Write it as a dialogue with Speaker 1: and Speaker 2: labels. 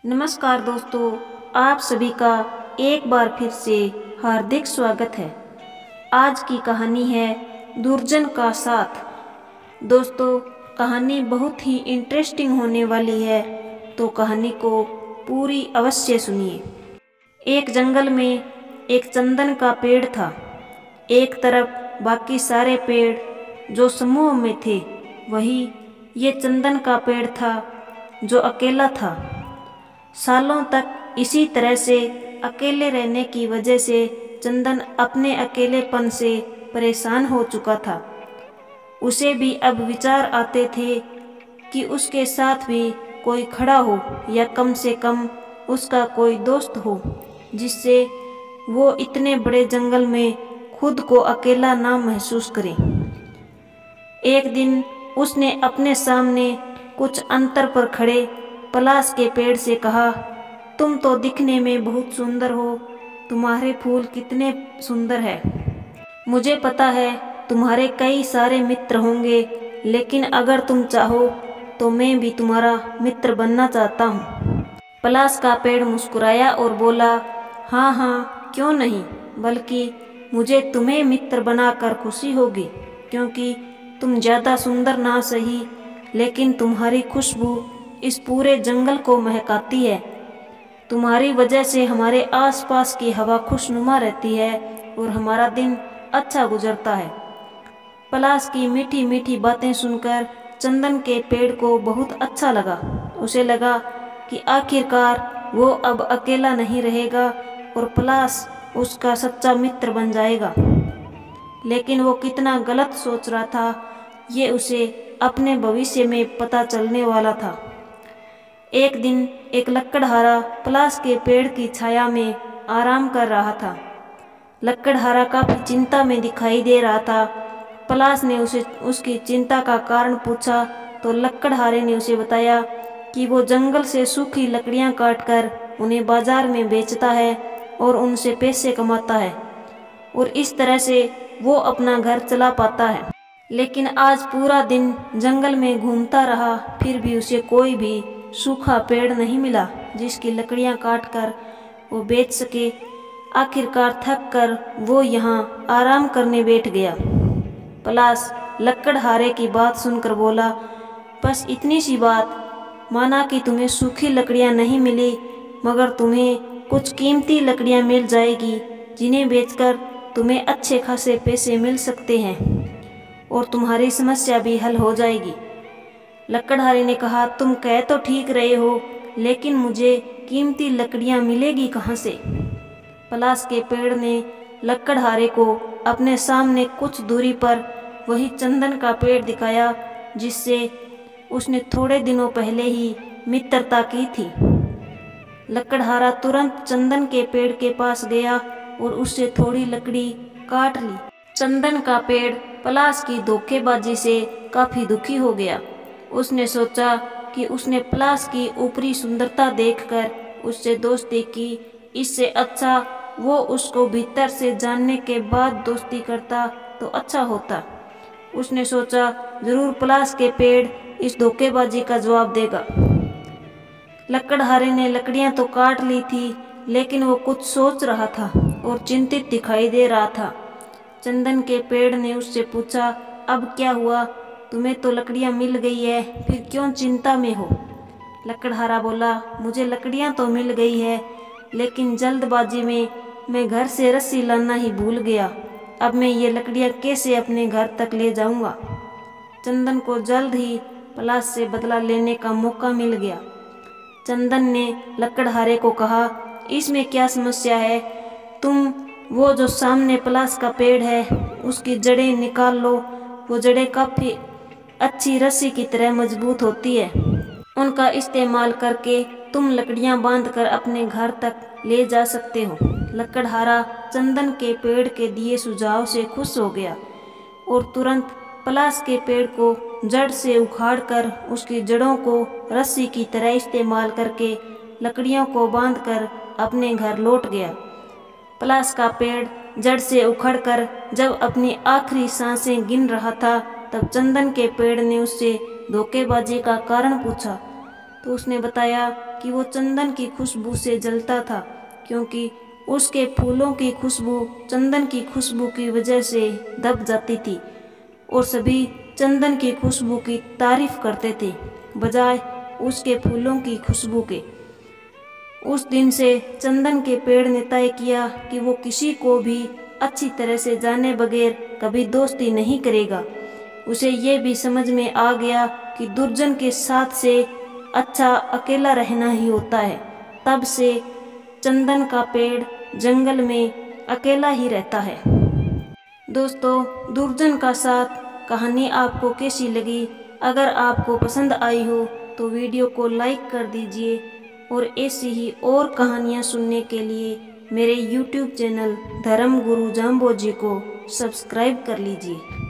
Speaker 1: नमस्कार दोस्तों, आप सभी का एक बार फिर से हार्दिक स्वागत है। आज की कहानी है दुर्जन का साथ। दोस्तों, कहानी बहुत ही इंटरेस्टिंग होने वाली है, तो कहानी को पूरी अवश्य सुनिए। एक जंगल में एक चंदन का पेड़ था। एक तरफ बाकी सारे पेड़ जो समूह में थे, वही ये चंदन का पेड़ था जो अकेला था। सालों तक इसी तरह से अकेले रहने की वजह से चंदन अपने अकेलेपन से परेशान हो चुका था। उसे भी अब विचार आते थे कि उसके साथ भी कोई खड़ा हो या कम से कम उसका कोई दोस्त हो, जिससे वो इतने बड़े जंगल में खुद को अकेला ना महसूस करे। एक दिन उसने अपने सामने कुछ अंतर पर खड़े पलाश के पेड़ से कहा, तुम तो दिखने में बहुत सुंदर हो, तुम्हारे फूल कितने सुंदर है। मुझे पता है तुम्हारे कई सारे मित्र होंगे, लेकिन अगर तुम चाहो तो मैं भी तुम्हारा मित्र बनना चाहता हूँ। पलाश का पेड़ मुस्कुराया और बोला, हाँ हाँ, क्यों नहीं, बल्कि मुझे तुम्हें मित्र बनाकर खुशी होगी, क्योंकि तुम ज़्यादा सुंदर ना सही, लेकिन तुम्हारी खुशबू इस पूरे जंगल को महकाती है। तुम्हारी वजह से हमारे आसपास की हवा खुशनुमा रहती है और हमारा दिन अच्छा गुजरता है। पलाश की मीठी मीठी बातें सुनकर चंदन के पेड़ को बहुत अच्छा लगा। उसे लगा कि आखिरकार वो अब अकेला नहीं रहेगा और पलाश उसका सच्चा मित्र बन जाएगा। लेकिन वो कितना गलत सोच रहा था, ये उसे अपने भविष्य में पता चलने वाला था। एक दिन एक लकड़हारा पलाश के पेड़ की छाया में आराम कर रहा था। लकड़हारा काफी चिंता में दिखाई दे रहा था। पलाश ने उसे उसकी चिंता का कारण पूछा तो लकड़हारे ने उसे बताया कि वो जंगल से सूखी लकड़ियां काटकर उन्हें बाजार में बेचता है और उनसे पैसे कमाता है, और इस तरह से वो अपना घर चला पाता है। लेकिन आज पूरा दिन जंगल में घूमता रहा, फिर भी उसे कोई भी सूखा पेड़ नहीं मिला जिसकी लकड़ियां काटकर वो बेच सके। आखिरकार थक कर वो यहाँ आराम करने बैठ गया। पलाश लकड़हारे की बात सुनकर बोला, बस इतनी सी बात, माना कि तुम्हें सूखी लकड़ियां नहीं मिली, मगर तुम्हें कुछ कीमती लकड़ियां मिल जाएगी जिन्हें बेचकर तुम्हें अच्छे खासे पैसे मिल सकते हैं और तुम्हारी समस्या भी हल हो जाएगी। लकड़हारे ने कहा, तुम कह तो ठीक रहे हो, लेकिन मुझे कीमती लकड़ियां मिलेगी कहाँ से। पलाश के पेड़ ने लकड़हारे को अपने सामने कुछ दूरी पर वही चंदन का पेड़ दिखाया जिससे उसने थोड़े दिनों पहले ही मित्रता की थी। लकड़हारा तुरंत चंदन के पेड़ के पास गया और उससे थोड़ी लकड़ी काट ली। चंदन का पेड़ पलाश की धोखेबाजी से काफी दुखी हो गया। उसने सोचा कि उसने पलाश की ऊपरी सुंदरता देखकर उससे दोस्ती की, इससे अच्छा वो उसको भीतर से जानने के बाद दोस्ती करता तो अच्छा होता। उसने सोचा जरूर पलाश के पेड़ इस धोखेबाजी का जवाब देगा। लकड़हारे ने लकड़ियां तो काट ली थी, लेकिन वो कुछ सोच रहा था और चिंतित दिखाई दे रहा था। चंदन के पेड़ ने उससे पूछा, अब क्या हुआ, तुम्हें तो लकड़ियां मिल गई है, फिर क्यों चिंता में हो। लकड़हारा बोला, मुझे लकड़ियां तो मिल गई है, लेकिन जल्दबाजी में मैं घर से रस्सी लाना ही भूल गया। अब मैं ये लकड़ियां कैसे अपने घर तक ले जाऊंगा। चंदन को जल्द ही पलाश से बदला लेने का मौका मिल गया। चंदन ने लकड़हारे को कहा, इसमें क्या समस्या है, तुम वो जो सामने पलाश का पेड़ है उसकी जड़ें निकाल लो। वो जड़ें काफी अच्छी रस्सी की तरह मजबूत होती है। उनका इस्तेमाल करके तुम लकड़ियां बांधकर अपने घर तक ले जा सकते हो। लकड़हारा चंदन के पेड़ के दिए सुझाव से खुश हो गया और तुरंत पलाश के पेड़ को जड़ से उखाड़कर उसकी जड़ों को रस्सी की तरह इस्तेमाल करके लकड़ियों को बांधकर अपने घर लौट गया। पलाश का पेड़ जड़ से उखड़कर जब अपनी आखिरी सांसें गिन रहा था, तब चंदन के पेड़ ने उससे धोखेबाजी का कारण पूछा तो उसने बताया कि वो चंदन की खुशबू से जलता था, क्योंकि उसके फूलों की खुशबू चंदन की खुशबू की वजह से दब जाती थी और सभी चंदन की खुशबू की तारीफ करते थे बजाय उसके फूलों की खुशबू के। उस दिन से चंदन के पेड़ ने तय किया कि वो किसी को भी अच्छी तरह से जाने बगैर कभी दोस्ती नहीं करेगा। उसे ये भी समझ में आ गया कि दुर्जन के साथ से अच्छा अकेला रहना ही होता है। तब से चंदन का पेड़ जंगल में अकेला ही रहता है। दोस्तों, दुर्जन का साथ कहानी आपको कैसी लगी? अगर आपको पसंद आई हो तो वीडियो को लाइक कर दीजिए और ऐसी ही और कहानियाँ सुनने के लिए मेरे YouTube चैनल धर्म गुरु जाम्बो जी को सब्सक्राइब कर लीजिए।